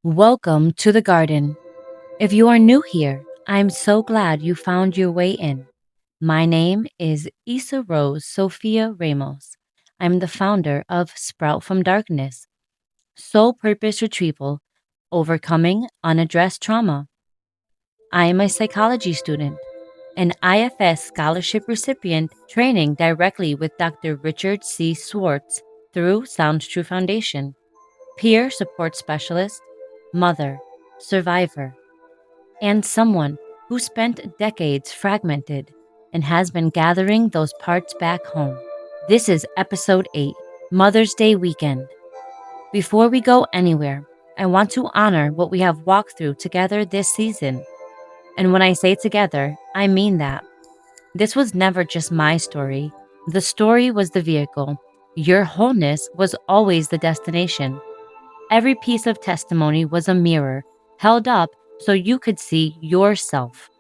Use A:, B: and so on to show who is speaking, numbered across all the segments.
A: Welcome to the garden. If you are new here, I'm so glad you found your way in. My name is Issa Rose Sophia Ramos. I'm the founder of Sprout from Darkness, Soul Purpose Retrieval, Overcoming Unaddressed Trauma. I am a psychology student, an IFS scholarship recipient training directly with Dr. Richard C. Swartz through Sound True Foundation, peer support specialist, mother, survivor, and someone who spent decades fragmented and has been gathering those parts back home. This is episode 8, Mother's Day weekend. Before we go anywhere, I want to honor what we have walked through together this season. And when I say together, I mean that. This was never just my story. The story was the vehicle. Your wholeness was always the destination. Every piece of testimony was a mirror held up so you could see yourself.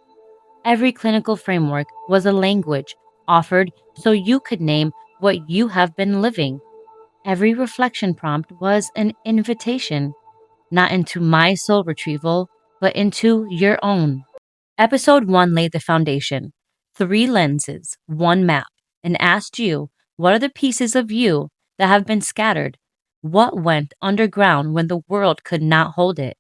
A: Every clinical framework was a language offered so you could name what you have been living. Every reflection prompt was an invitation, not into my soul retrieval, but into your own. Episode 1 laid the foundation, 3 lenses, 1 map, and asked you, what are the pieces of you that have been scattered? What went underground when the world could not hold it?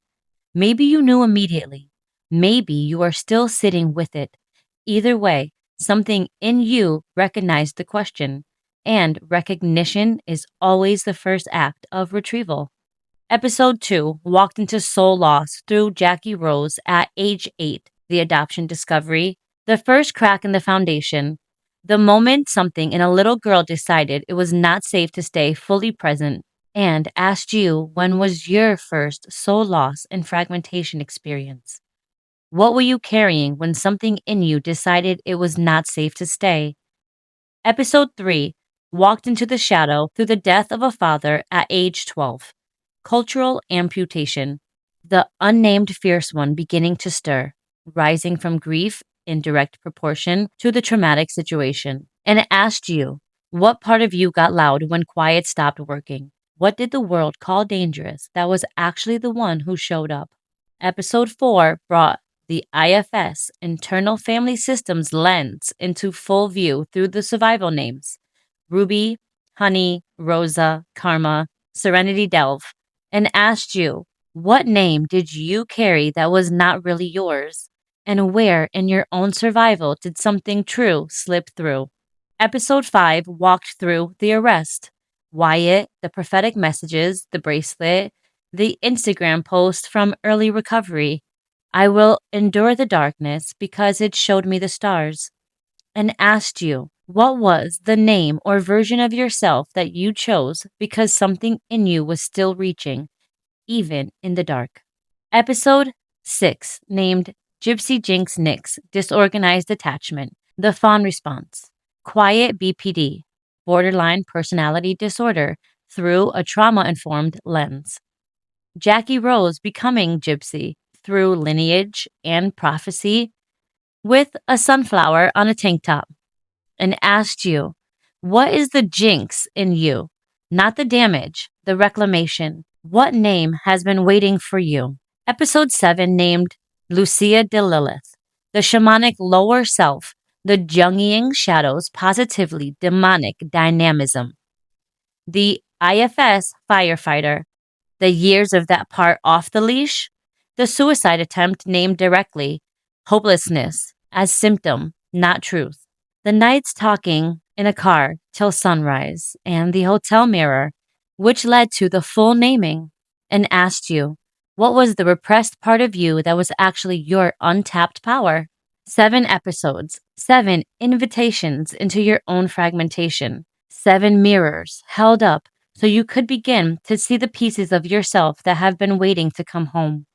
A: Maybe you knew immediately. Maybe you are still sitting with it. Either way, something in you recognized the question, and recognition is always the first act of retrieval. Episode 2 walked into soul loss through Jackie Rose at age 8, the adoption discovery, the first crack in the foundation, the moment something in a little girl decided it was not safe to stay fully present, and asked you when was your first soul loss and fragmentation experience. What were you carrying when something in you decided it was not safe to stay? Episode 3 walked into the shadow through the death of a father at age 12. Cultural amputation. The unnamed fierce one beginning to stir, rising from grief in direct proportion to the traumatic situation. And it asked you, what part of you got loud when quiet stopped working? What did the world call dangerous that was actually the one who showed up? Episode 4 brought the IFS internal family systems lens into full view through the survival names Ruby, Honey, Rosa, Karma, Serenity Delve, and asked you, what name did you carry that was not really yours? And where in your own survival did something true slip through? Episode 5 walked through the arrest, Wyatt, the prophetic messages, the bracelet, the Instagram post from early recovery. I will endure the darkness because it showed me the stars. And asked you, what was the name or version of yourself that you chose because something in you was still reaching, even in the dark? Episode 6, named Gypsy Jinx Nix Disorganized Attachment, the Fawn Response, Quiet BPD, Borderline Personality Disorder through a trauma-informed lens. Jackie Rose becoming Gypsy through lineage and prophecy with a sunflower on a tank top, and asked you, what is the jinx in you? Not the damage, the reclamation. What name has been waiting for you? Episode 7 named Lucia de Lilith, the shamanic lower self, the Jungian shadows positively demonic dynamism. The IFS firefighter, the years of that part off the leash, the suicide attempt named directly, hopelessness as symptom, not truth. The nights talking in a car till sunrise, and the hotel mirror, which led to the full naming, and asked you, what was the repressed part of you that was actually your untapped power? 7 episodes, 7 invitations into your own fragmentation, 7 mirrors held up so you could begin to see the pieces of yourself that have been waiting to come home.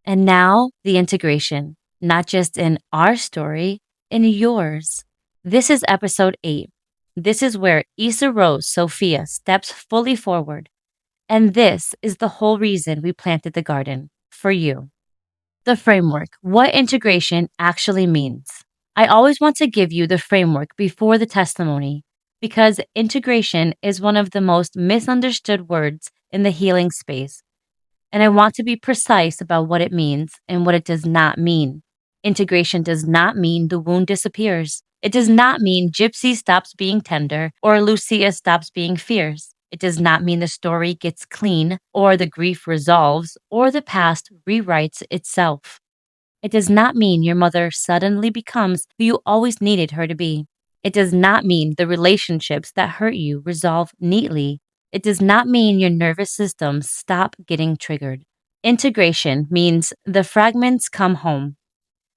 A: And now the integration, not just in our story, in yours. This is episode 8. This is where Issa Rose Sophia steps fully forward. And this is the whole reason we planted the garden, for you. The framework, what integration actually means. I always want to give you the framework before the testimony, because integration is one of the most misunderstood words in the healing space. And I want to be precise about what it means and what it does not mean. Integration does not mean the wound disappears. It does not mean Gypsy stops being tender or Lucia stops being fierce. It does not mean the story gets clean or the grief resolves or the past rewrites itself. It does not mean your mother suddenly becomes who you always needed her to be. It does not mean the relationships that hurt you resolve neatly. It does not mean your nervous system stop getting triggered. Integration means the fragments come home.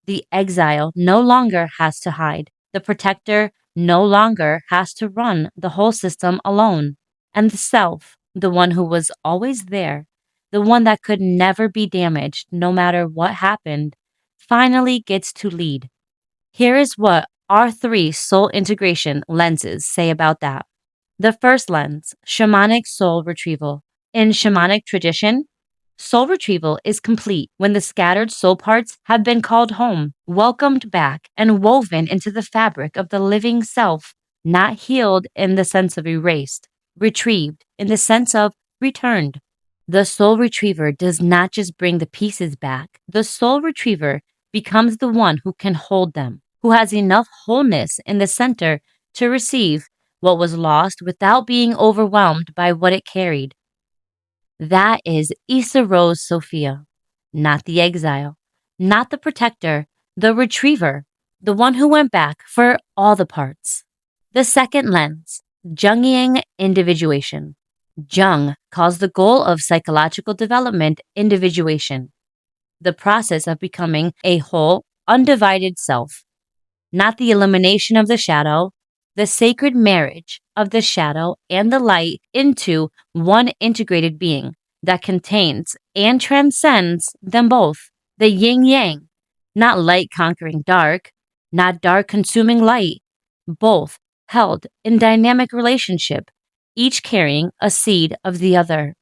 A: The exile no longer has to hide. The protector no longer has to run the whole system alone. And the self, the one who was always there, the one that could never be damaged no matter what happened, finally gets to lead. Here is what our three soul integration lenses say about that. The first lens, shamanic soul retrieval. In shamanic tradition, soul retrieval is complete when the scattered soul parts have been called home, welcomed back, and woven into the fabric of the living self, not healed in the sense of erased, retrieved in the sense of returned. The soul retriever does not just bring the pieces back. The soul retriever becomes the one who can hold them, who has enough wholeness in the center to receive what was lost without being overwhelmed by what it carried. That is Issa Rose Sophia, not the exile, not the protector, the retriever, the one who went back for all the parts. The second lens, Jungian individuation. Jung calls the goal of psychological development individuation, the process of becoming a whole, undivided self, not the elimination of the shadow, the sacred marriage of the shadow and the light into one integrated being that contains and transcends them both. The yin yang, not light conquering dark, not dark consuming light, both held in dynamic relationship, each carrying a seed of the other.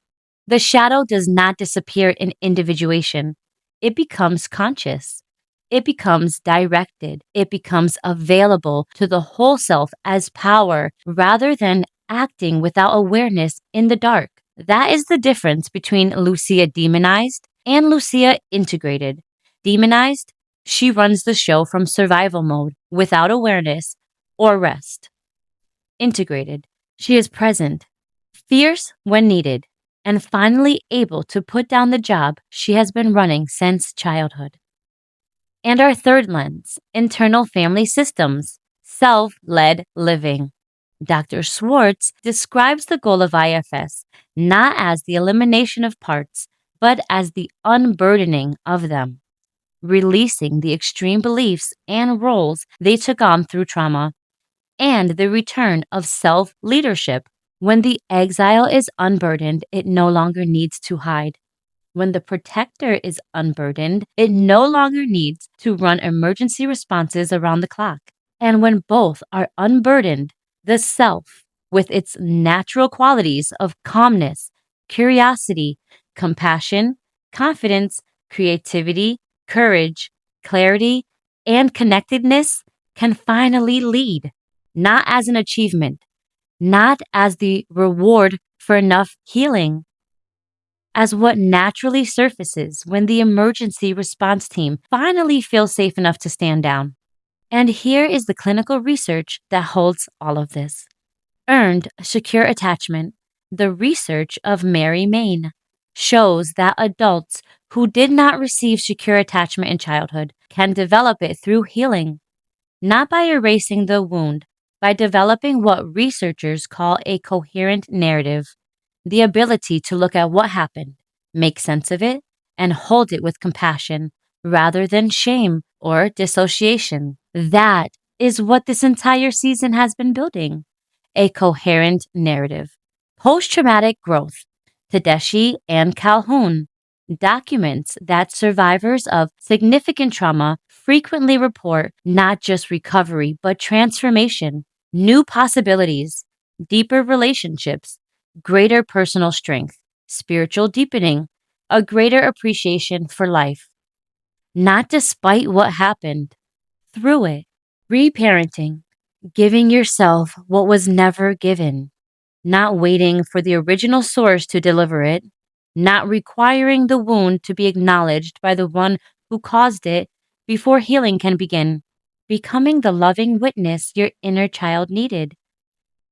A: The shadow does not disappear in individuation. It becomes conscious. It becomes directed. It becomes available to the whole self as power rather than acting without awareness in the dark. That is the difference between Lucia demonized and Lucia integrated. Demonized, she runs the show from survival mode without awareness or rest. Integrated, she is present, fierce when needed, and finally able to put down the job she has been running since childhood. And our third lens, internal family systems, self-led living. Dr. Schwartz describes the goal of IFS not as the elimination of parts, but as the unburdening of them, releasing the extreme beliefs and roles they took on through trauma, and the return of self-leadership. When the exile is unburdened, it no longer needs to hide. When the protector is unburdened, it no longer needs to run emergency responses around the clock. And when both are unburdened, the self, with its natural qualities of calmness, curiosity, compassion, confidence, creativity, courage, clarity, and connectedness, can finally lead, not as an achievement, not as the reward for enough healing, as what naturally surfaces when the emergency response team finally feels safe enough to stand down. And here is the clinical research that holds all of this. Earned secure attachment, the research of Mary Main, shows that adults who did not receive secure attachment in childhood can develop it through healing, not by erasing the wound, by developing what researchers call a coherent narrative, the ability to look at what happened, make sense of it, and hold it with compassion rather than shame or dissociation. That is what this entire season has been building, a coherent narrative. Post-traumatic growth, Tedeschi and Calhoun, documents that survivors of significant trauma frequently report not just recovery, but transformation, new possibilities, deeper relationships, greater personal strength, spiritual deepening, a greater appreciation for life. Not despite what happened, through it. Reparenting, giving yourself what was never given, not waiting for the original source to deliver it, not requiring the wound to be acknowledged by the one who caused it before healing can begin, becoming the loving witness your inner child needed,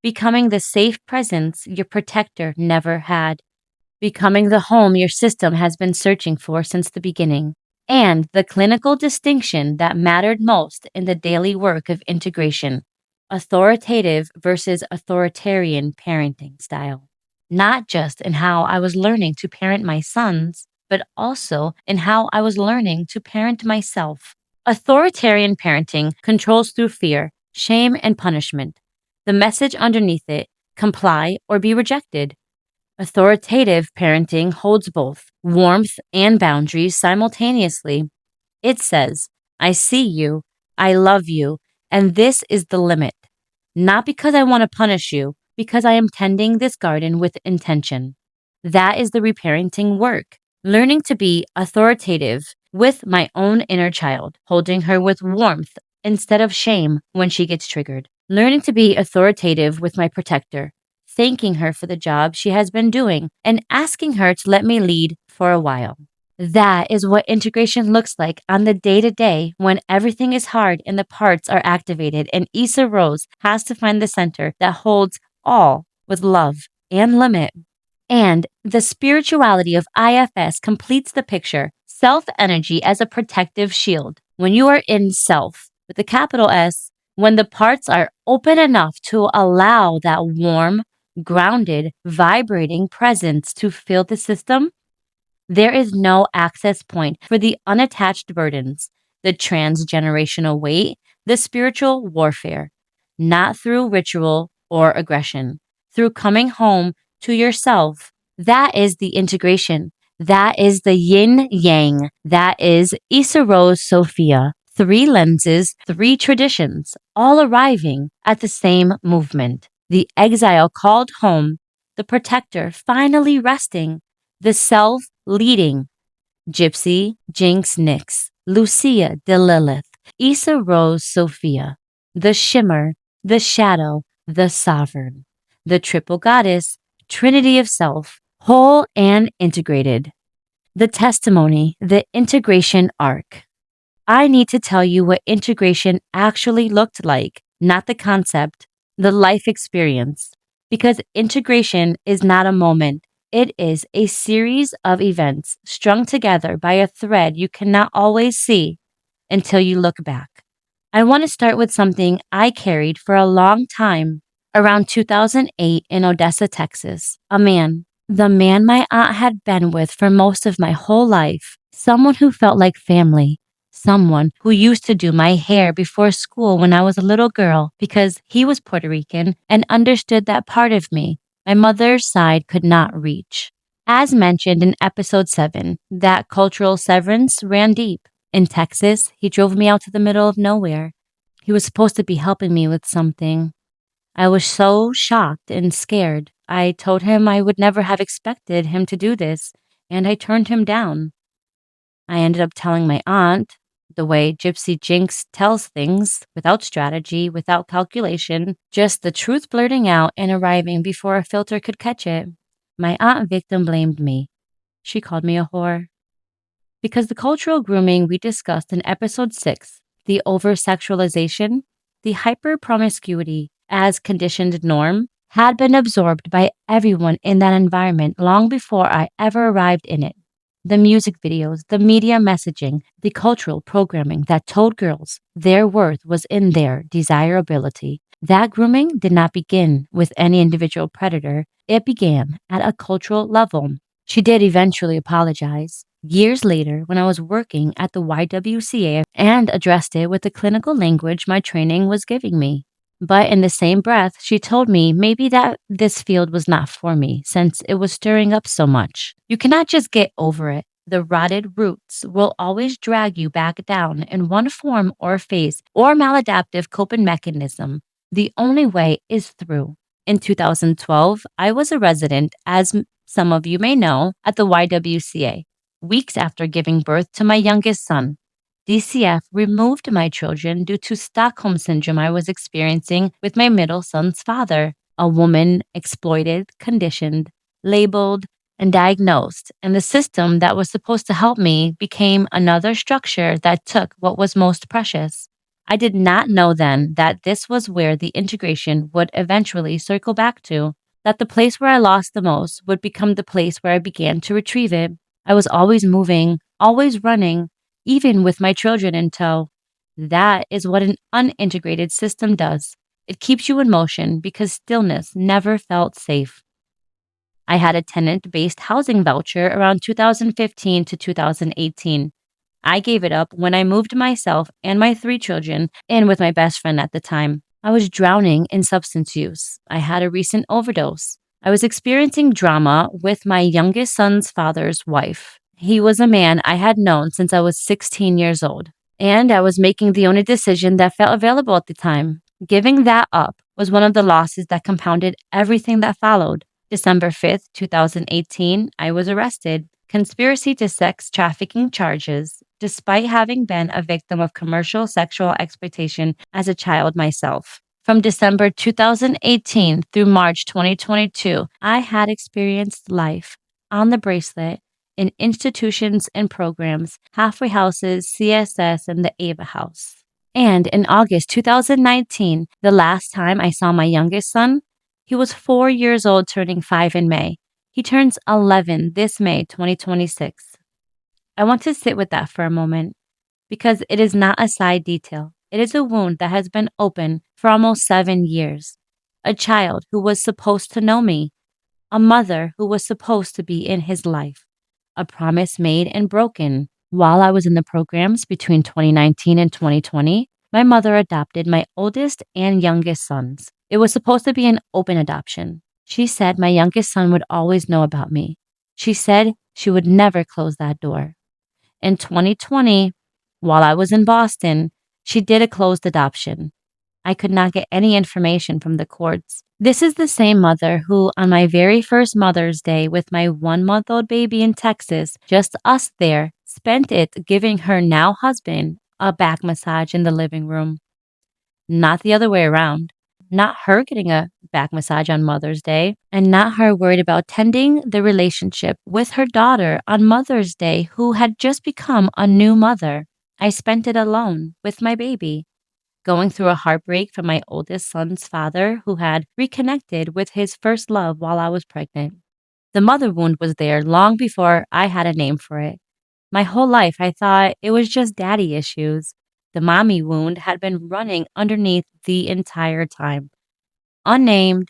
A: becoming the safe presence your protector never had, becoming the home your system has been searching for since the beginning, and the clinical distinction that mattered most in the daily work of integration: authoritative versus authoritarian parenting style. Not just in how I was learning to parent my sons, but also in how I was learning to parent myself. Authoritarian parenting controls through fear, shame, and punishment. The message underneath it: comply or be rejected. Authoritative parenting holds both warmth and boundaries simultaneously. It says, I see you, I love you, and this is the limit. Not because I want to punish you, because I am tending this garden with intention. That is the reparenting work. Learning to be authoritative with my own inner child, holding her with warmth instead of shame when she gets triggered. Learning to be authoritative with my protector, thanking her for the job she has been doing and asking her to let me lead for a while. That is what integration looks like on the day to day when everything is hard and the parts are activated, and Issa Rose has to find the center that holds all with love and limit. And the spirituality of IFS completes the picture: self energy as a protective shield. When you are in self, with a capital S, when the parts are open enough to allow that warm, grounded, vibrating presence to fill the system, there is no access point for the unattached burdens, the transgenerational weight, the spiritual warfare, not through ritual or aggression, through coming home to yourself. That is the integration. That is the yin yang. That is Issa Rose Sophia. Three lenses, three traditions, all arriving at the same movement. The exile called home, the protector finally resting, the self leading. Gypsy, Jinx, Nyx, Lucia, Delilith, Issa Rose, Sophia, the shimmer, the shadow, the sovereign, the triple goddess, trinity of self, whole and integrated. The testimony, the integration arc. I need to tell you what integration actually looked like, not the concept, the life experience. Because integration is not a moment, it is a series of events strung together by a thread you cannot always see until you look back. I want to start with something I carried for a long time. Around 2008 in Odessa, Texas, a man, the man my aunt had been with for most of my whole life, someone who felt like family, someone who used to do my hair before school when I was a little girl because he was Puerto Rican and understood that part of me my mother's side could not reach. As mentioned in episode 7, that cultural severance ran deep. In Texas, he drove me out to the middle of nowhere. He was supposed to be helping me with something. I was so shocked and scared. I told him I would never have expected him to do this, and I turned him down. I ended up telling my aunt, the way Gypsy Jinx tells things, without strategy, without calculation, just the truth blurting out and arriving before a filter could catch it. My aunt victim blamed me. She called me a whore. Because the cultural grooming we discussed in episode 6, the over-sexualization, the hyper-promiscuity as conditioned norm, had been absorbed by everyone in that environment long before I ever arrived in it. The music videos, the media messaging, the cultural programming that told girls their worth was in their desirability. That grooming did not begin with any individual predator. It began at a cultural level. She did eventually apologize. Years later, when I was working at the YWCA and addressed it with the clinical language my training was giving me. But in the same breath, she told me maybe that this field was not for me since it was stirring up so much. You cannot just get over it. The rotted roots will always drag you back down in one form or phase or maladaptive coping mechanism. The only way is through. In 2012, I was a resident, as some of you may know, at the YWCA. Weeks after giving birth to my youngest son, DCF removed my children due to Stockholm Syndrome I was experiencing with my middle son's father, a woman exploited, conditioned, labeled, and diagnosed, and the system that was supposed to help me became another structure that took what was most precious. I did not know then that this was where the integration would eventually circle back to, that the place where I lost the most would become the place where I began to retrieve it. I was always moving, always running, even with my children in tow. That is what an unintegrated system does. It keeps you in motion because stillness never felt safe. I had a tenant based housing voucher around 2015 to 2018. I gave it up when I moved myself and my three children in with my best friend at the time. I was drowning in substance use. I had a recent overdose. I was experiencing drama with my youngest son's father's wife. He was a man I had known since I was 16 years old, and I was making the only decision that felt available at the time. Giving that up was one of the losses that compounded everything that followed. December 5th, 2018, I was arrested. Conspiracy to sex trafficking charges, despite having been a victim of commercial sexual exploitation as a child myself. From December 2018 through March 2022, I had experienced life on the bracelet in institutions and programs, halfway houses, CSS, and the Ava House. And in August 2019, the last time I saw my youngest son, he was 4 years old, turning 5 in May. He turns 11 this May 2026. I want to sit with that for a moment because it is not a side detail. It is a wound that has been open for almost 7 years. A child who was supposed to know me, a mother who was supposed to be in his life, a promise made and broken. While I was in the programs between 2019 and 2020, my mother adopted my oldest and youngest sons. It was supposed to be an open adoption. She said my youngest son would always know about me. She said she would never close that door. In 2020, while I was in Boston, she did a closed adoption. I could not get any information from the courts. This is the same mother who, on my very first Mother's Day with my 1 month old baby in Texas, just us there, spent it giving her now husband a back massage in the living room. Not the other way around. Not her getting a back massage on Mother's Day, and not her worried about tending the relationship with her daughter on Mother's Day, who had just become a new mother. I spent it alone with my baby, going through a heartbreak from my oldest son's father, who had reconnected with his first love while I was pregnant. The mother wound was there long before I had a name for it. My whole life, I thought it was just daddy issues. The mommy wound had been running underneath the entire time, unnamed,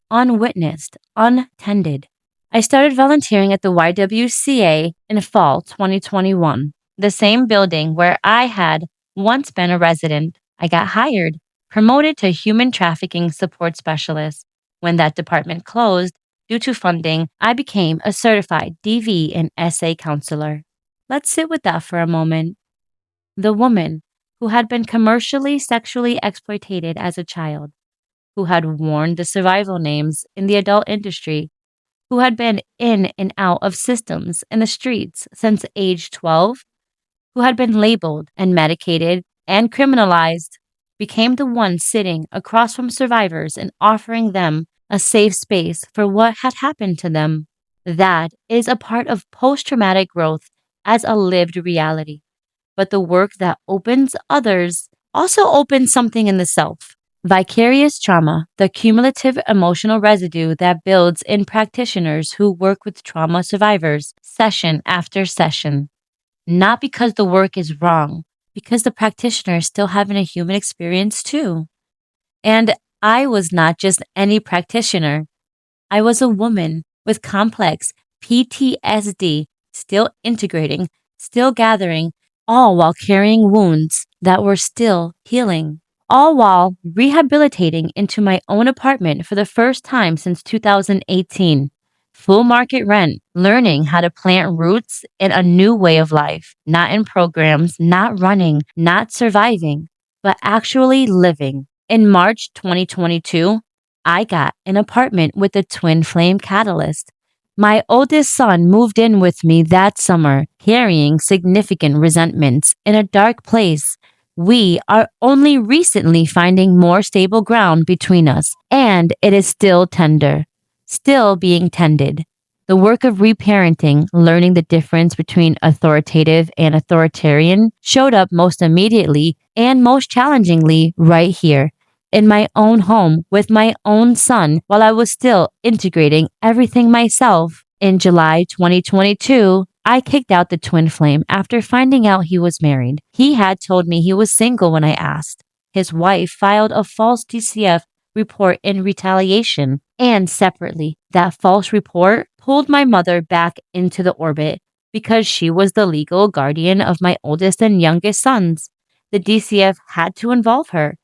A: unwitnessed, untended. I started volunteering at the YWCA in fall 2021, the same building where I had once been a resident. I got hired, promoted to human trafficking support specialist. When that department closed due to funding, I became a certified DV and SA counselor. Let's sit with that for a moment. The woman who had been commercially sexually exploited as a child, who had worn the survival names in the adult industry, who had been in and out of systems in the streets since age 12, who had been labeled and medicated and criminalized, became the one sitting across from survivors and offering them a safe space for what had happened to them. That is a part of post traumatic growth as a lived reality. But the work that opens others also opens something in the self. Vicarious trauma, the cumulative emotional residue that builds in practitioners who work with trauma survivors session after session. Not because the work is wrong, because the practitioner is still having a human experience too. And I was not just any practitioner. I was a woman with complex PTSD, still integrating, still gathering, all while carrying wounds that were still healing, all while rehabilitating into my own apartment for the first time since 2018. Full market rent, learning how to plant roots in a new way of life, not in programs, not running, not surviving, but actually living. In March 2022, I got an apartment with a twin flame catalyst. My oldest son moved in with me that summer, carrying significant resentments in a dark place. We are only recently finding more stable ground between us, and it is still tender, still being tended. The work of reparenting, learning the difference between authoritative and authoritarian, showed up most immediately and most challengingly right here in my own home with my own son while I was still integrating everything myself. In July 2022, I kicked out the twin flame after finding out he was married. He had told me he was single when I asked. His wife filed a false DCF report in retaliation. And separately, that false report pulled my mother back into the orbit because she was the legal guardian of my oldest and youngest sons. The DCF had to involve her,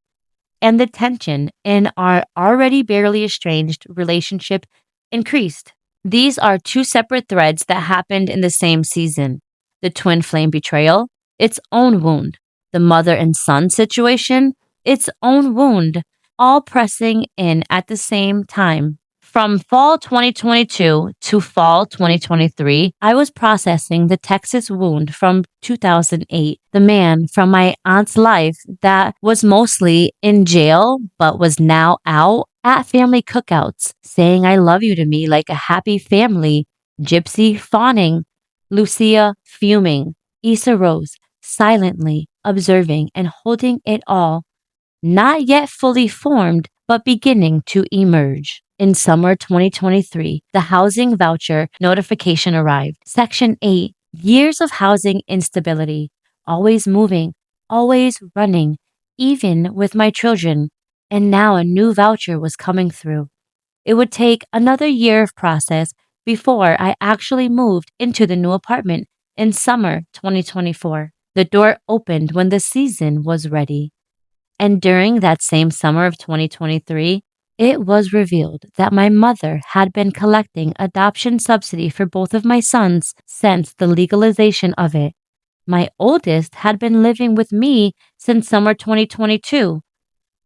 A: and the tension in our already barely estranged relationship increased. These are two separate threads that happened in the same season. The twin flame betrayal, its own wound. The mother and son situation, its own wound, all pressing in at the same time. From fall 2022 to fall 2023, I was processing the Texas wound from 2008, the man from my aunt's life that was mostly in jail but was now out at family cookouts, saying I love you to me like a happy family, Gypsy fawning, Lucia fuming, Issa Rose silently observing and holding it all, not yet fully formed, but beginning to emerge. In summer 2023, the housing voucher notification arrived. Section 8, years of housing instability, always moving, always running, even with my children. And now a new voucher was coming through. It would take another year of process before I actually moved into the new apartment in summer 2024. The door opened when the season was ready. And during that same summer of 2023, it was revealed that my mother had been collecting adoption subsidy for both of my sons since the legalization of it. My oldest had been living with me since summer 2022.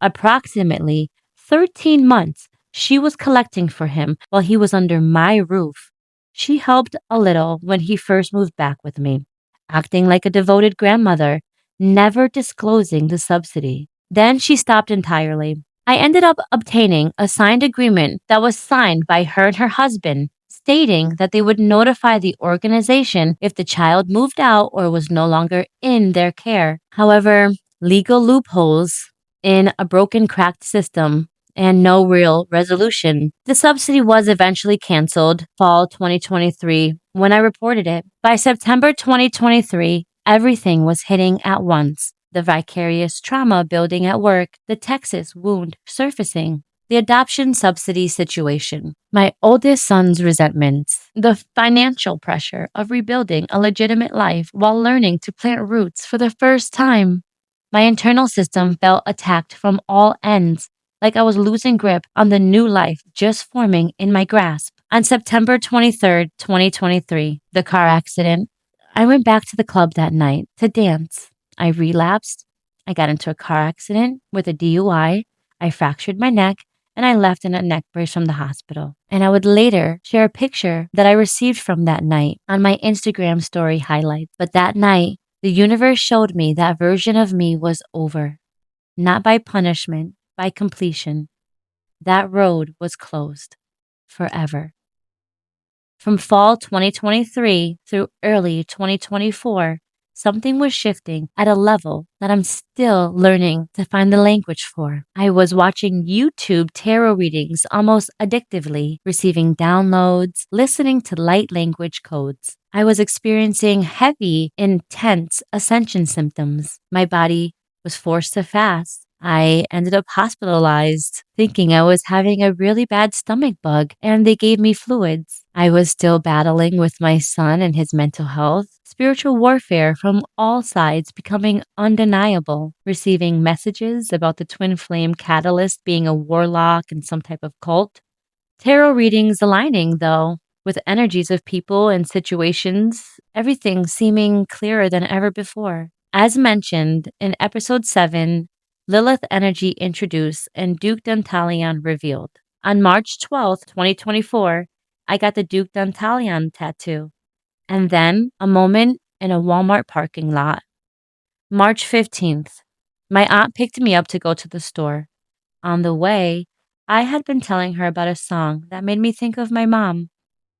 A: Approximately 13 months, she was collecting for him while he was under my roof. She helped a little when he first moved back with me, acting like a devoted grandmother, never disclosing the subsidy. Then she stopped entirely. I ended up obtaining a signed agreement that was signed by her and her husband, stating that they would notify the organization if the child moved out or was no longer in their care. However, legal loopholes in a broken, cracked system and no real resolution. The subsidy was eventually canceled fall 2023 when I reported it. By September 2023, everything was hitting at once. The vicarious trauma building at work, the Texas wound surfacing, the adoption subsidy situation, my oldest son's resentments, the financial pressure of rebuilding a legitimate life while learning to plant roots for the first time. My internal system felt attacked from all ends, like I was losing grip on the new life just forming in my grasp. On September 23rd, 2023, the car accident, I went back to the club that night to dance. I relapsed. I got into a car accident with a DUI. I fractured my neck and I left in a neck brace from the hospital. And I would later share a picture that I received from that night on my Instagram story highlights. But that night, the universe showed me that version of me was over. Not by punishment, by completion. That road was closed forever. From fall 2023 through early 2024, something was shifting at a level that I'm still learning to find the language for. I was watching YouTube tarot readings almost addictively, receiving downloads, listening to light language codes. I was experiencing heavy, intense ascension symptoms. My body was forced to fast. I ended up hospitalized, thinking I was having a really bad stomach bug, and they gave me fluids. I was still battling with my son and his mental health, spiritual warfare from all sides becoming undeniable, receiving messages about the twin flame catalyst being a warlock and some type of cult. Tarot readings aligning, though, with energies of people and situations, everything seeming clearer than ever before. As mentioned in episode 7, Lilith energy introduced and Duke Dantalion revealed. On March 12th, 2024, I got the Duke Dantalion tattoo. And then a moment in a Walmart parking lot. March 15th, my aunt picked me up to go to the store. On the way, I had been telling her about a song that made me think of my mom.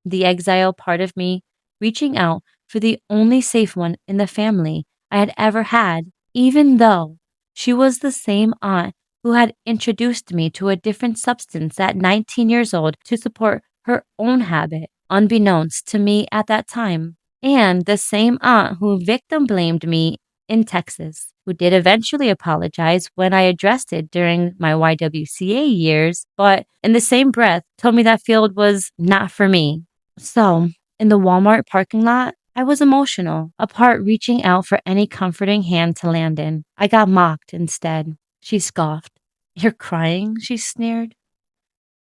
A: the exile part of me reaching out for the only safe one in the family I had ever had, even though she was the same aunt who had introduced me to a different substance at 19 years old to support her own habit, unbeknownst to me at that time. And the same aunt who victim blamed me in Texas, who did eventually apologize when I addressed it during my YWCA years, but in the same breath told me that field was not for me. So, in the Walmart parking lot, I was emotional, apart reaching out for any comforting hand to land in. I got mocked instead. She scoffed. "You're crying?" she sneered.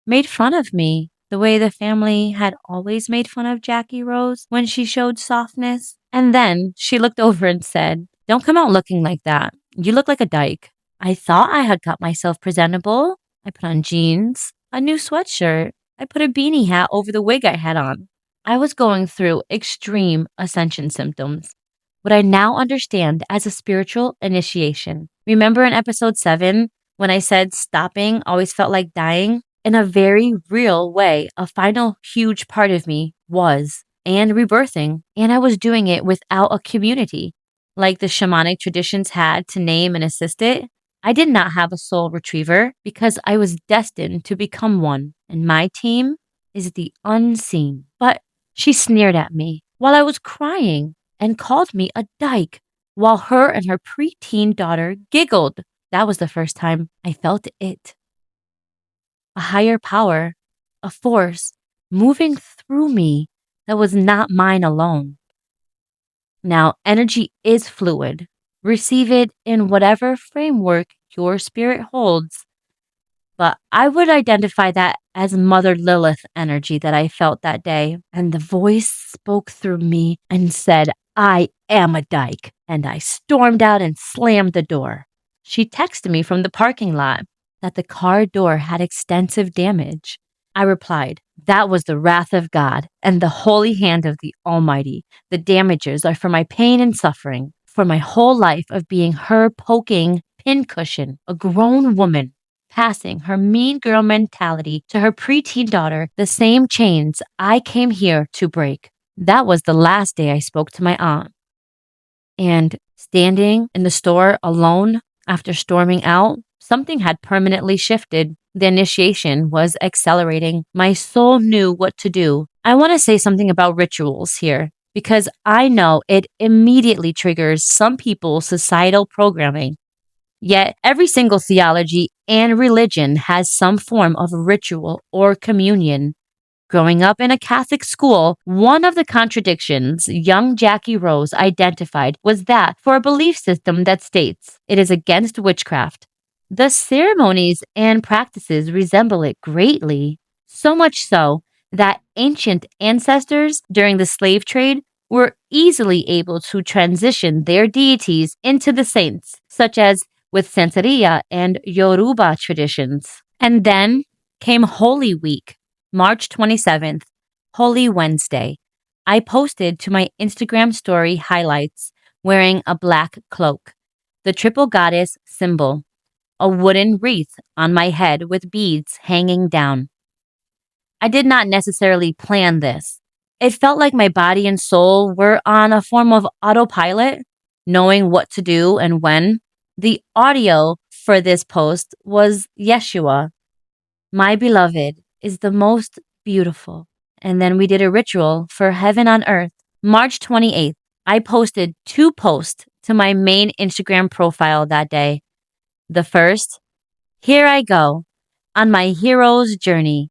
A: Made fun of me, the way the family had always made fun of Jackie Rose when she showed softness. And then she looked over and said, "Don't come out looking like that. You look like a dyke." I thought I had got myself presentable. I put on jeans, a new sweatshirt. I put a beanie hat over the wig I had on. I was going through extreme ascension symptoms, what I now understand as a spiritual initiation. Remember in episode 7 when I said stopping always felt like dying? In a very real way, a final huge part of me was and rebirthing, and I was doing it without a community like the shamanic traditions had to name and assist it. I did not have a soul retriever because I was destined to become one, and my team is the unseen. But she sneered at me while I was crying and called me a dyke while her and her preteen daughter giggled. That was the first time I felt it. A higher power, a force moving through me that was not mine alone. Now, energy is fluid. Receive it in whatever framework your spirit holds. But I would identify that as Mother Lilith energy that I felt that day. And the voice spoke through me and said, "I am a dyke." And I stormed out and slammed the door. She texted me from the parking lot that the car door had extensive damage. I replied, "That was the wrath of God and the holy hand of the Almighty. The damages are for my pain and suffering, for my whole life of being her poking pincushion, a grown woman, passing her mean girl mentality to her preteen daughter, the same chains I came here to break." That was the last day I spoke to my aunt. And standing in the store alone after storming out, something had permanently shifted. The initiation was accelerating. My soul knew what to do. I want to say something about rituals here because I know it immediately triggers some people's societal programming. Yet every single theology and religion has some form of ritual or communion. Growing up in a Catholic school, one of the contradictions young Jackie Rose identified was that for a belief system that states it is against witchcraft, the ceremonies and practices resemble it greatly, so much so that ancient ancestors during the slave trade were easily able to transition their deities into the saints, such as with Santeria and Yoruba traditions. And then came Holy Week, March 27th, Holy Wednesday. I posted to my Instagram story highlights wearing a black cloak, the triple goddess symbol, a wooden wreath on my head with beads hanging down. I did not necessarily plan this. It felt like my body and soul were on a form of autopilot, knowing what to do and when. The audio for this post was Yeshua, "My beloved is the most beautiful." And then we did a ritual for heaven on earth. March 28th, I posted 2 posts to my main Instagram profile that day. The first, "Here I go on my hero's journey.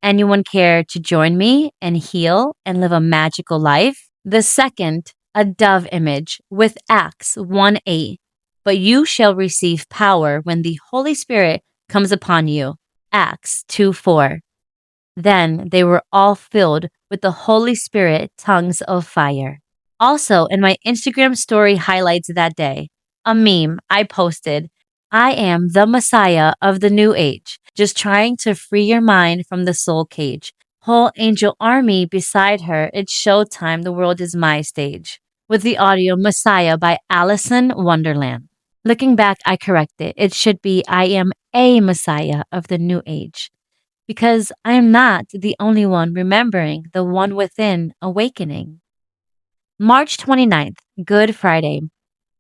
A: Anyone care to join me and heal and live a magical life?" The second, a dove image with Acts 1:8. "But you shall receive power when the Holy Spirit comes upon you." Acts 2:4. Then they were all filled with the Holy Spirit tongues of fire. Also, in my Instagram story highlights that day, a meme I posted, "I am the Messiah of the new age, just trying to free your mind from the soul cage. Whole angel army beside her, it's showtime, the world is my stage." With the audio Messiah by Allison Wonderland. Looking back, I corrected. It should be, "I am a Messiah of the new age." because I am not the only one remembering the one within awakening. March 29th, Good Friday.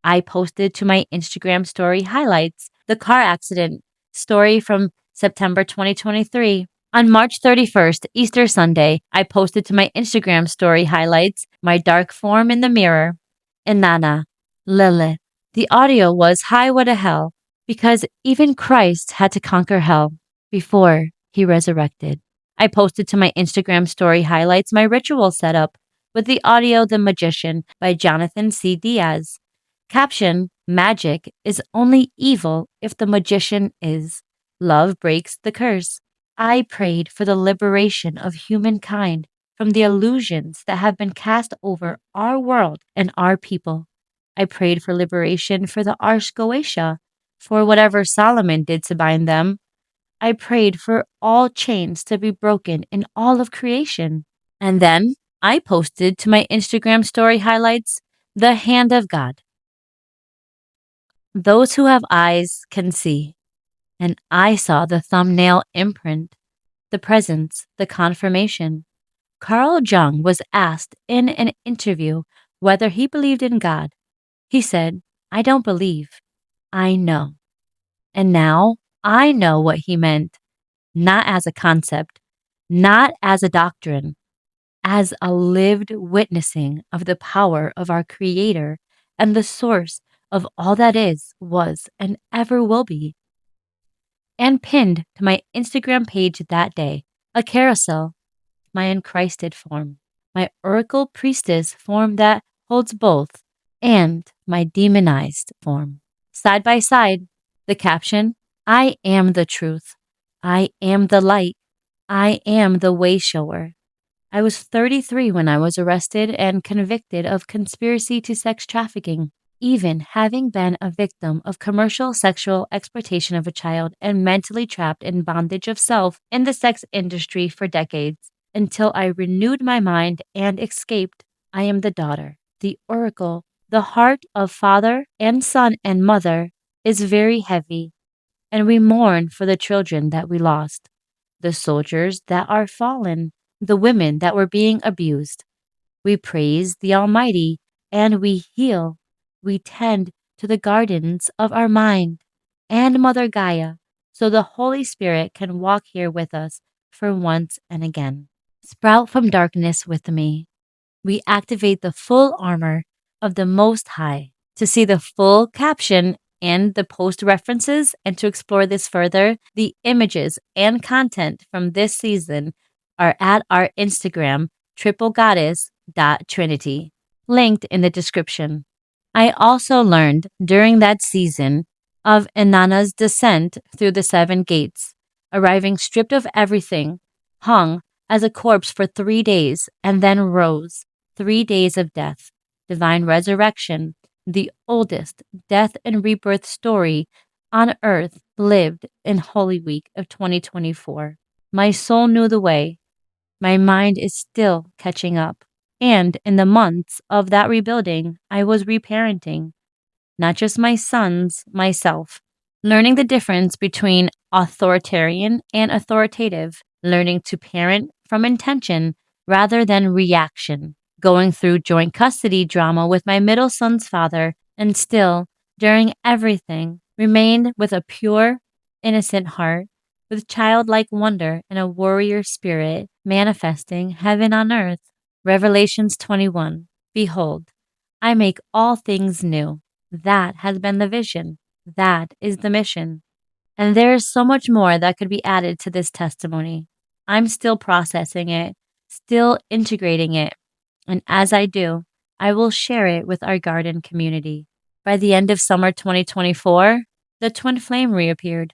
A: I posted to my Instagram story highlights the car accident story from September 2023. On March 31st, Easter Sunday, I posted to my Instagram story highlights my dark form in the mirror. Inanna, Lilith. The audio was Highway to Hell because even Christ had to conquer hell before he resurrected. I posted to my Instagram story highlights my ritual setup with the audio The Magician by Jonathan C. Diaz. Caption, magic is only evil if the magician is. Love breaks the curse. I prayed for the liberation of humankind from the illusions that have been cast over our world and our people. I prayed for liberation for the Arsh Goetia, for whatever Solomon did to bind them. I prayed for all chains to be broken in all of creation. And then I posted to my Instagram story highlights the hand of God. Those who have eyes can see, and I saw the thumbnail imprint, the presence, the confirmation. Carl Jung was asked in an interview whether he believed in God. He said, I don't believe, I know. And now I know what he meant, not as a concept, not as a doctrine, as a lived witnessing of the power of our Creator and the source of all that is, was, and ever will be. And pinned to my Instagram page that day, a carousel, my enchrysted form, my oracle priestess form that holds both, and my demonized form. Side by side, the caption, I am the truth. I am the light. I am the way shower. I was 33 when I was arrested and convicted of conspiracy to sex trafficking, even having been a victim of commercial sexual exploitation of a child and mentally trapped in bondage of self in the sex industry for decades, until I renewed my mind and escaped. I am the daughter, the oracle, the heart of father and son and mother is very heavy, and we mourn for the children that we lost, the soldiers that are fallen, the women that were being abused. We praise the Almighty and we heal. We tend to the gardens of our mind and Mother Gaia so the Holy Spirit can walk here with us for once and again. Sprout from darkness with me. We activate the full armor of the Most High. To see the full caption and the post references and to explore this further, the images and content from this season are at our Instagram, triplegoddess.trinity, linked in the description. I also learned during that season of Inanna's descent through the seven gates, arriving stripped of everything, hung as a corpse for 3 days, and then rose. 3 days of death, divine resurrection, the oldest death and rebirth story on earth lived in Holy Week of 2024. My soul knew the way. My mind is still catching up. And in the months of that rebuilding, I was reparenting, not just my sons, myself, learning the difference between authoritarian and authoritative, learning to parent from intention rather than reaction, going through joint custody drama with my middle son's father, and still, during everything, remained with a pure, innocent heart, with childlike wonder and a warrior spirit manifesting heaven on earth. Revelations 21. Behold, I make all things new. That has been the vision. That is the mission. And there is so much more that could be added to this testimony. I'm still processing it, still integrating it. And as I do, I will share it with our garden community. By the end of summer 2024, the twin flame reappeared.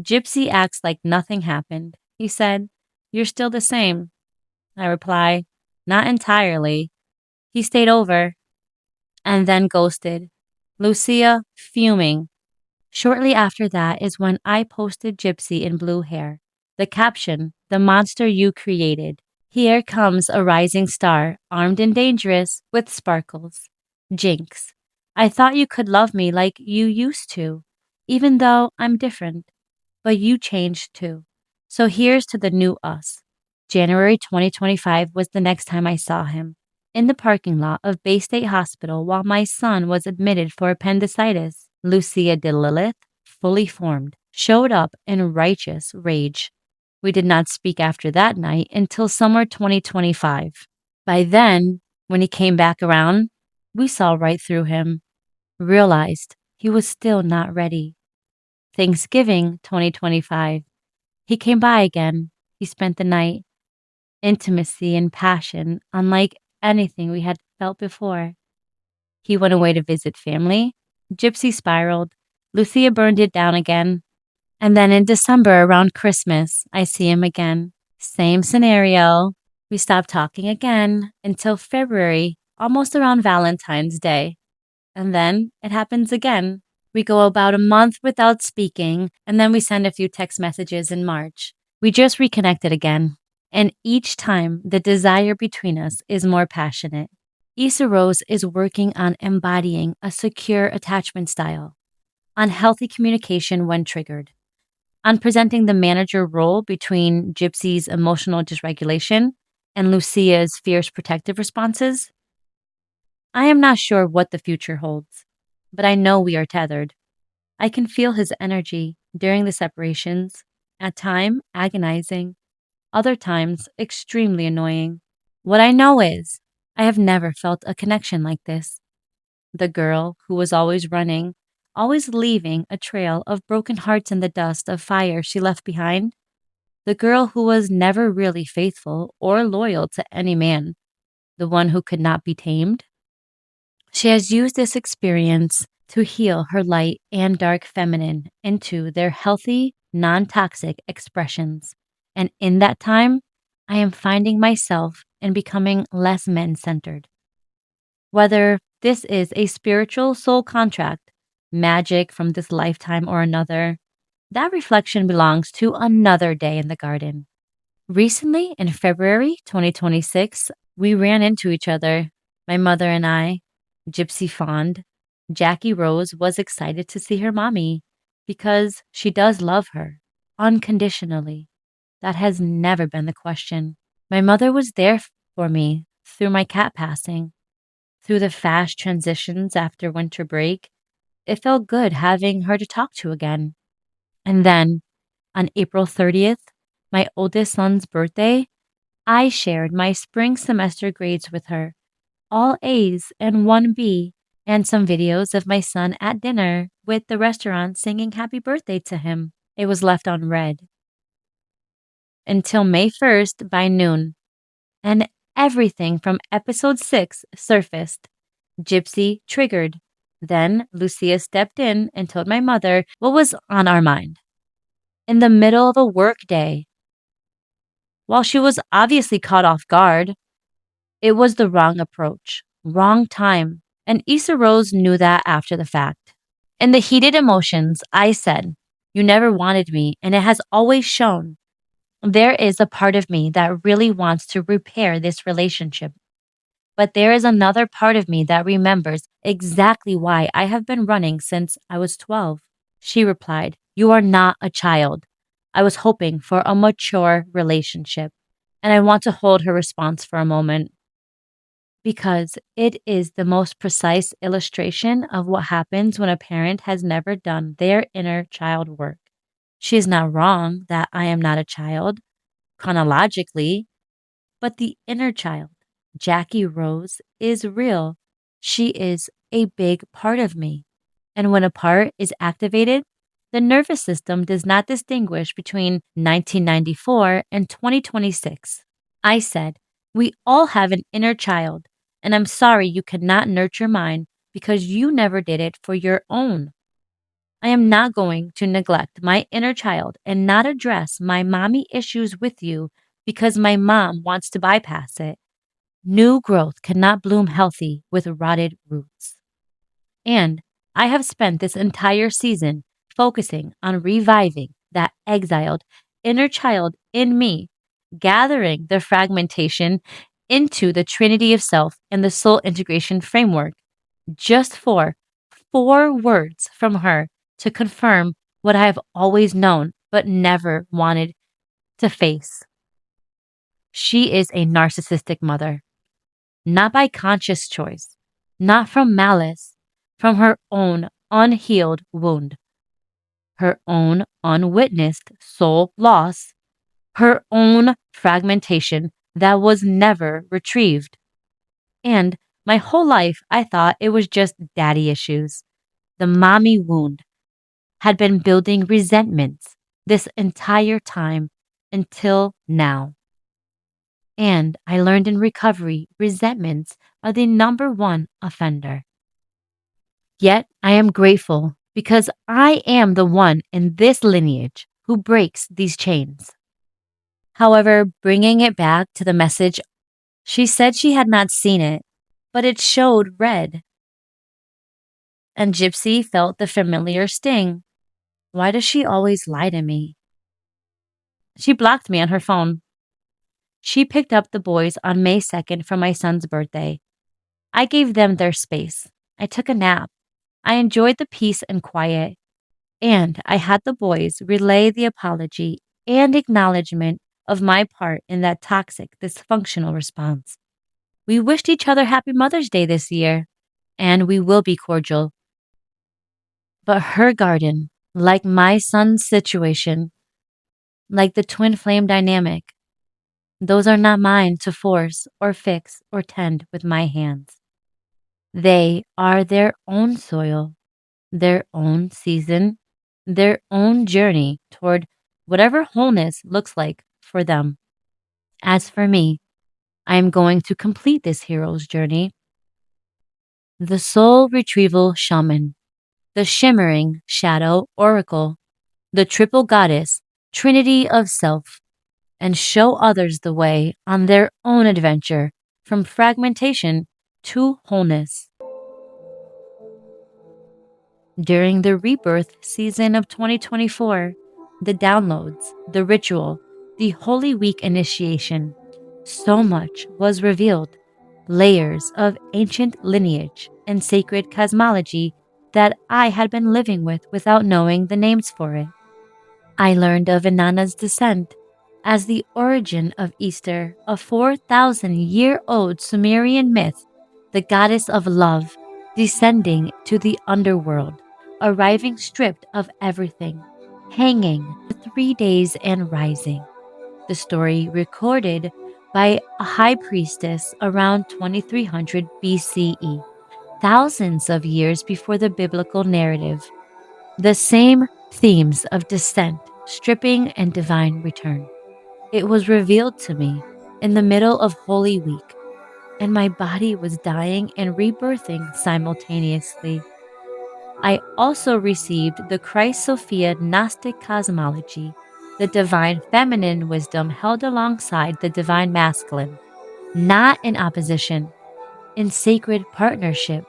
A: Gypsy acts like nothing happened. He said, You're still the same. I reply, Not entirely. He stayed over and then ghosted. Lucia fuming. Shortly after that is when I posted Gypsy in blue hair. The caption, The monster you created. Here comes a rising star, armed and dangerous, with sparkles. Jinx. I thought you could love me like you used to, even though I'm different. But you changed too. So here's to the new us. January 2025 was the next time I saw him. In the parking lot of Bay State Hospital while my son was admitted for appendicitis, Lucia de Lilith, fully formed, showed up in righteous rage. We did not speak after that night until summer 2025. By then, when he came back around, we saw right through him, realized he was still not ready. Thanksgiving 2025. He came by again. He spent the night. Intimacy and passion, unlike anything we had felt before. He went away to visit family. Gypsy spiraled. Lucia burned it down again. And then in December, around Christmas, I see him again. Same scenario. We stopped talking again until February, almost around Valentine's Day. And then it happens again. We go about a month without speaking, and then we send a few text messages in March. We just reconnected again. And each time, the desire between us is more passionate. Issa Rose is working on embodying a secure attachment style, on healthy communication when triggered, on presenting the manager role between Gypsy's emotional dysregulation and Lucia's fierce protective responses. I am not sure what the future holds, but I know we are tethered. I can feel his energy during the separations, at times agonizing, other times extremely annoying. What I know is, I have never felt a connection like this. The girl who was always running, always leaving a trail of broken hearts in the dust of fire she left behind. The girl who was never really faithful or loyal to any man. The one who could not be tamed. She has used this experience to heal her light and dark feminine into their healthy, non toxic expressions. And in that time, I am finding myself and becoming less men centered. Whether this is a spiritual soul contract, magic from this lifetime or another, that reflection belongs to another day in the garden. Recently, in February 2026, we ran into each other, my mother and I, Gypsy fond. Jackie Rose was excited to see her mommy because she does love her unconditionally. That has never been the question. My mother was there for me through my cat passing, through the fast transitions after winter break. It felt good having her to talk to again. And then, on April 30th, my oldest son's birthday, I shared my spring semester grades with her, all A's and one B, and some videos of my son at dinner with the restaurant singing happy birthday to him. It was left unread until May 1st by noon, and everything from episode 6 surfaced. Gypsy triggered. Then Lucia stepped in and told my mother what was on our mind. In the middle of a work day, while she was obviously caught off guard, it was the wrong approach, wrong time, and Issa Rose knew that after the fact. In the heated emotions, I said, "You never wanted me, and it has always shown." There is a part of me that really wants to repair this relationship. But there is another part of me that remembers exactly why I have been running since I was 12. She replied, "You are not a child. I was hoping for a mature relationship." And I want to hold her response for a moment because it is the most precise illustration of what happens when a parent has never done their inner child work. She is not wrong that I am not a child, chronologically, but the inner child, Jackie Rose, is real. She is a big part of me. And when a part is activated, the nervous system does not distinguish between 1994 and 2026. I said, "We all have an inner child, and I'm sorry you cannot nurture mine because you never did it for your own. I am not going to neglect my inner child and not address my mommy issues with you because my mom wants to bypass it. New growth cannot bloom healthy with rotted roots." And I have spent this entire season focusing on reviving that exiled inner child in me, gathering the fragmentation into the Trinity of Self and the Soul Integration Framework, just for 4 words from her to confirm what I have always known but never wanted to face. She is a narcissistic mother, not by conscious choice, not from malice, from her own unhealed wound, her own unwitnessed soul loss, her own fragmentation that was never retrieved. And my whole life, I thought it was just daddy issues. The mommy wound had been building resentments this entire time until now. And I learned in recovery, resentments are the number one offender. Yet I am grateful because I am the one in this lineage who breaks these chains. However, bringing it back to the message, she said she had not seen it, but it showed red. And Gypsy felt the familiar sting. Why does she always lie to me? She blocked me on her phone. She picked up the boys on May 2nd for my son's birthday. I gave them their space. I took a nap. I enjoyed the peace and quiet. And I had the boys relay the apology and acknowledgement of my part in that toxic, dysfunctional response. We wished each other Happy Mother's Day this year, and we will be cordial. But her garden, like my son's situation, like the twin flame dynamic, those are not mine to force or fix or tend with my hands. They are their own soil, their own season, their own journey toward whatever wholeness looks like for them. As for me, I am going to complete this hero's journey. The soul retrieval shaman, the shimmering shadow oracle, the triple goddess, trinity of self, and show others the way on their own adventure from fragmentation to wholeness. During the rebirth season of 2024, the downloads, the ritual, the Holy Week initiation, so much was revealed, layers of ancient lineage and sacred cosmology that I had been living with without knowing the names for it. I learned of Inanna's descent as the origin of Easter, a 4,000-year-old Sumerian myth, the goddess of love descending to the underworld, arriving stripped of everything, hanging for 3 days and rising. The story recorded by a high priestess around 2300 BCE, thousands of years before the biblical narrative. The same themes of descent, stripping, and divine return. It was revealed to me in the middle of Holy Week, and my body was dying and rebirthing simultaneously. I also received the Christ Sophia Gnostic cosmology, the divine feminine wisdom held alongside the divine masculine, not in opposition, in sacred partnership.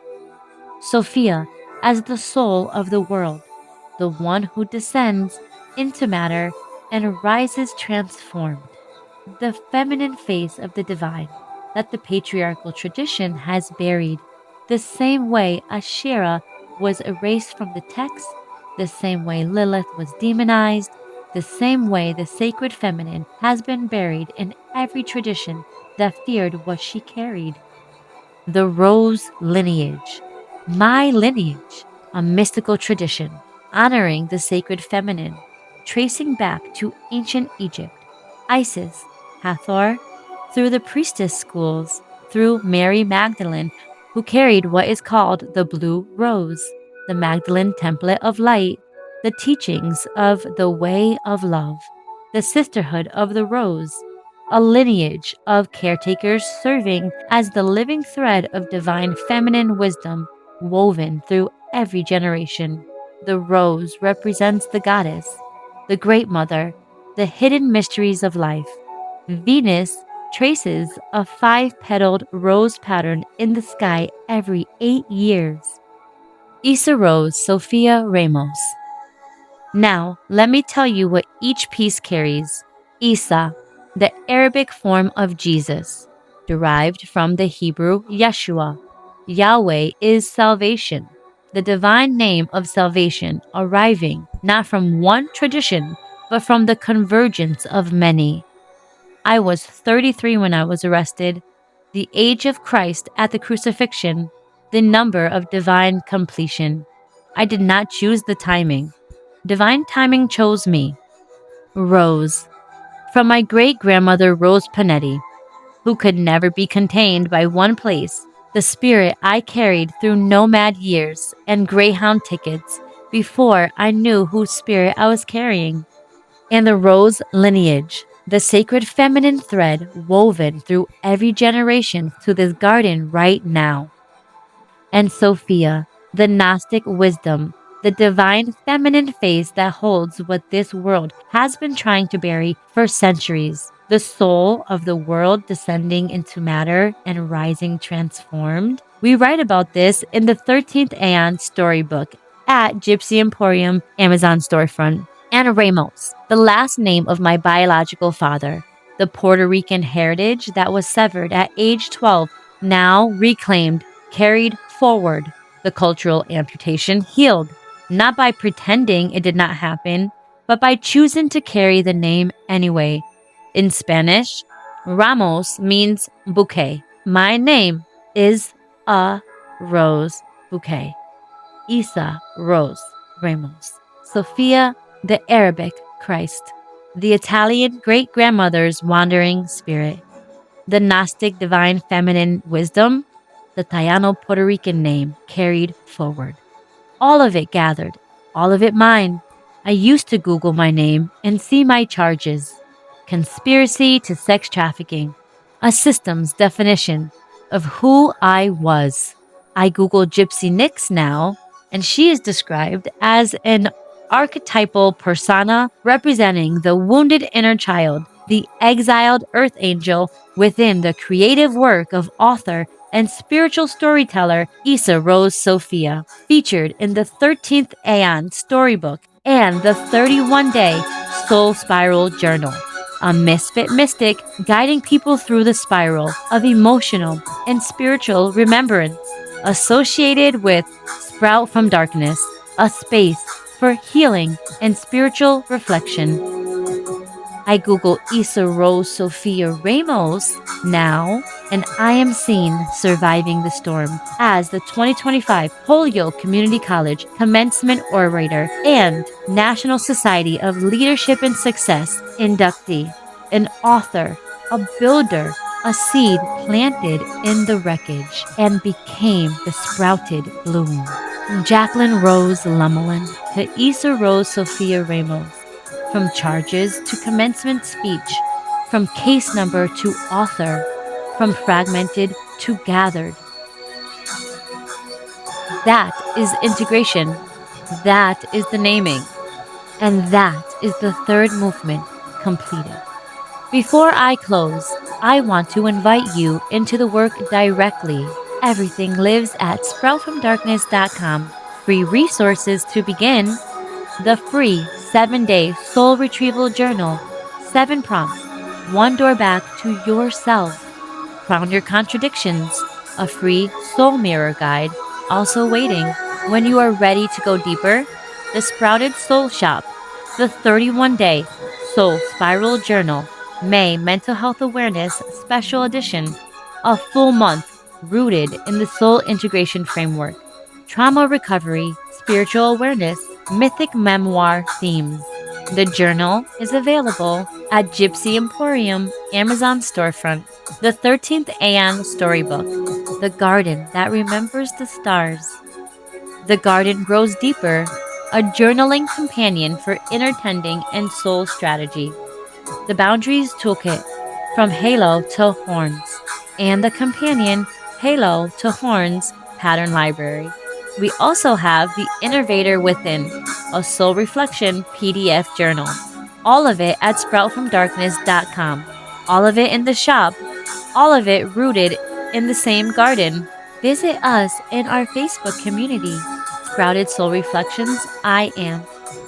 A: Sophia as the soul of the world, the one who descends into matter and rises transformed, the feminine face of the divine that the patriarchal tradition has buried, the same way Asherah was erased from the text, the same way Lilith was demonized, the same way the sacred feminine has been buried in every tradition that feared what she carried. The Rose lineage, my lineage, a mystical tradition honoring the sacred feminine, tracing back to ancient Egypt, Isis, Hathor, through the priestess schools, through Mary Magdalene, who carried what is called the blue rose, the Magdalene template of light, the teachings of the way of love, the sisterhood of the rose, a lineage of caretakers serving as the living thread of divine feminine wisdom woven through every generation. The rose represents the goddess, the great mother, the hidden mysteries of life. Venus traces a 5-petaled rose pattern in the sky every 8 years. Issa Rose Sophia Ramos. Now, let me tell you what each piece carries. Isa, the Arabic form of Jesus, derived from the Hebrew Yeshua. Yahweh is salvation, the divine name of salvation, arriving not from one tradition, but from the convergence of many. I was 33 when I was arrested, the age of Christ at the crucifixion, the number of divine completion. I did not choose the timing. Divine timing chose me. Rose. From my great-grandmother Rose Panetti, who could never be contained by one place, the spirit I carried through nomad years and Greyhound tickets before I knew whose spirit I was carrying. And the Rose lineage, the sacred feminine thread woven through every generation to this garden right now. And Sophia, the Gnostic wisdom, the divine feminine face that holds what this world has been trying to bury for centuries. The soul of the world descending into matter and rising transformed. We write about this in the 13th Aeon storybook at Gypsy Emporium Amazon storefront. Anna Ramos, the last name of my biological father, the Puerto Rican heritage that was severed at age 12, now reclaimed, carried forward. The cultural amputation healed, not by pretending it did not happen, but by choosing to carry the name anyway. In Spanish, Ramos means bouquet. My name is a rose bouquet. Isa Rose Ramos. Sophia, the Arabic Christ. The Italian great-grandmother's wandering spirit. The Gnostic divine feminine wisdom, the Taino Puerto Rican name carried forward. All of it gathered, all of it mine. I used to Google my name and see my charges. Conspiracy to sex trafficking, a systems definition of who I was. I Google Gypsy Nix now, and she is described as an archetypal persona representing the wounded inner child, the exiled earth angel within the creative work of author and spiritual storyteller Isa Rose Sophia, featured in the 13th Aeon storybook and the 31-day Soul Spiral Journal. A misfit mystic guiding people through the spiral of emotional and spiritual remembrance, associated with Sprout from Darkness, a space for healing and spiritual reflection. I Google Isa Rose Sophia Ramos now, and I am seen surviving the storm as the 2025 Holyoke Community College Commencement Orator and National Society of Leadership and Success inductee, an author, a builder, a seed planted in the wreckage and became the sprouted bloom. From Jacqueline Rose Lumelin to Isa Rose Sophia Ramos. From charges to commencement speech, from case number to author, from fragmented to gathered. That is integration. That is the naming. And that is the third movement completed. Before I close, I want to invite you into the work directly. Everything lives at sproutfromdarkness.com. Free resources to begin. The free 7-day Soul Retrieval Journal, 7 prompts, 1 door back to yourself. Crown Your Contradictions, a free Soul Mirror Guide, also waiting. When you are ready to go deeper, the Sprouted Soul Shop, the 31-day Soul Spiral Journal, May Mental Health Awareness Special Edition, a full month rooted in the Soul Integration Framework, Trauma Recovery, Spiritual Awareness, Mythic Memoir themes. The journal is available at Gypsy Emporium Amazon storefront. The 13th Aeon storybook, The Garden That Remembers the Stars. The Garden Grows Deeper, a journaling companion for inner tending and soul strategy. The Boundaries Toolkit, From Halo to Horns, and the companion Halo to Horns Pattern Library. We also have The Innovator Within, a Soul Reflection PDF journal. All of it at sproutfromdarkness.com. All of it in the shop. All of it rooted in the same garden. Visit us in our Facebook community. Sprouted Soul Reflections, I am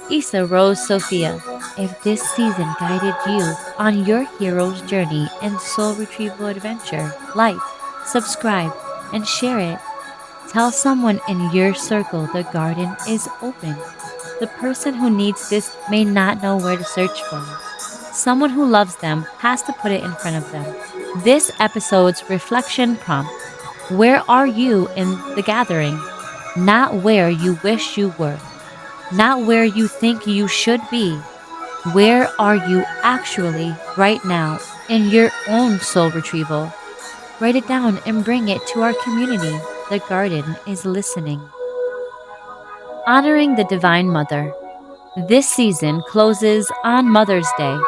A: Isa Rose Sophia. If this season guided you on your hero's journey and soul retrieval adventure, like, subscribe, and share it. Tell someone in your circle the garden is open. the person who needs this may not know where to search for it. Someone who loves them has to put it in front of them. This episode's reflection prompt: where are you in the gathering? Not where you wish you were, not where you think you should be. Where are you actually right now in your own soul retrieval? Write it down and bring it to our community. The garden is listening. Honoring the Divine Mother. This season closes on Mother's Day,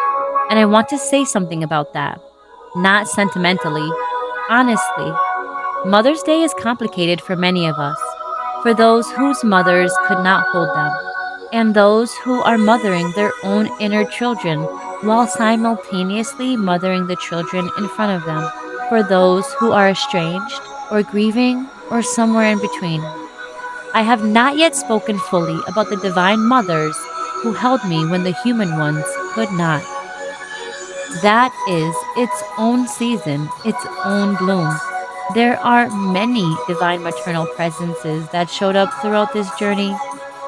A: and I want to say something about that. Not sentimentally, honestly. Mother's Day is complicated for many of us, for those whose mothers could not hold them, and those who are mothering their own inner children while simultaneously mothering the children in front of them, for those who are estranged or grieving or somewhere in between. I have not yet spoken fully about the divine mothers who held me when the human ones could not. That is its own season, its own bloom. There are many divine maternal presences that showed up throughout this journey,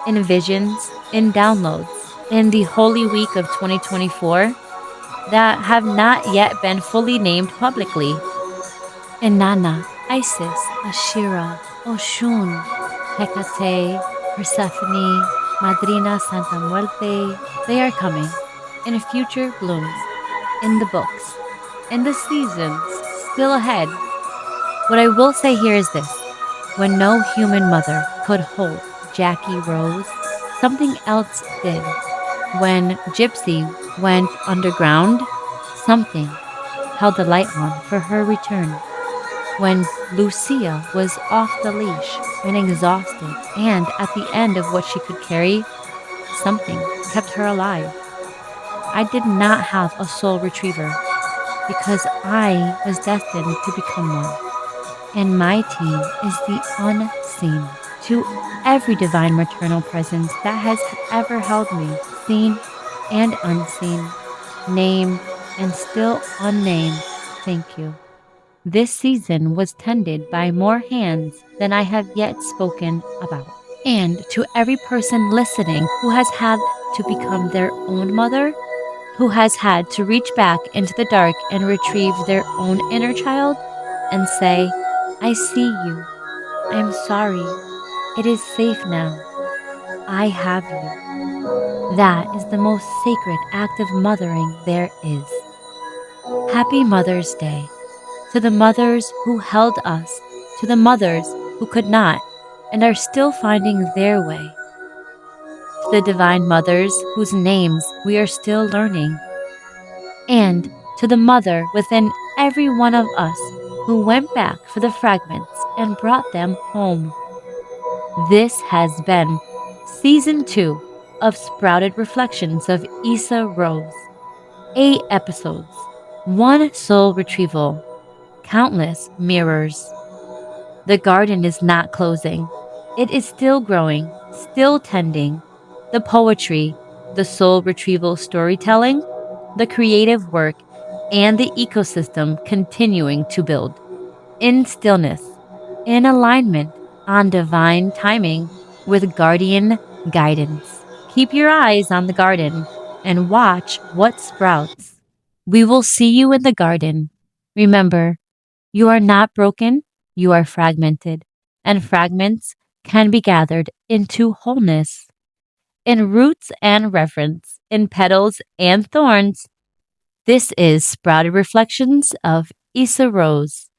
A: in visions, in downloads, in the Holy Week of 2024, that have not yet been fully named publicly. Inanna, Isis, Ashira, Oshun, Hecate, Persephone, Madrina Santa Muerte, they are coming in future blooms, in the books, in the seasons still ahead. What I will say here is this: when no human mother could hold Jackie Rose, something else did. When Gypsy went underground, something held the light on for her return. When Lucia was off the leash and exhausted and at the end of what she could carry, something kept her alive. I did not have a soul retriever because I was destined to become one. And my team is the unseen. To every divine maternal presence that has ever held me, seen and unseen, named and still unnamed, thank you. This season was tended by more hands than I have yet spoken about. And to every person listening who has had to become their own mother, who has had to reach back into the dark and retrieve their own inner child and say, I see you. I'm sorry. It is safe now. I have you. That is the most sacred act of mothering there is. Happy Mother's Day to the mothers who held us, to the mothers who could not and are still finding their way, to the divine mothers whose names we are still learning, and to the mother within every one of us who went back for the fragments and brought them home. This has been Season 2 of Sprouted Reflections of Issa Rose. 8 episodes, 1 soul retrieval, countless mirrors. The garden is not closing. It is still growing, still tending. The poetry, the soul retrieval storytelling, the creative work, and the ecosystem continuing to build. In stillness, in alignment, on divine timing, with guardian guidance. Keep your eyes on the garden and watch what sprouts. We will see you in the garden. Remember, you are not broken, you are fragmented, and fragments can be gathered into wholeness. In roots and reverence, in petals and thorns, this is Sprouted Reflections of Issa Rose.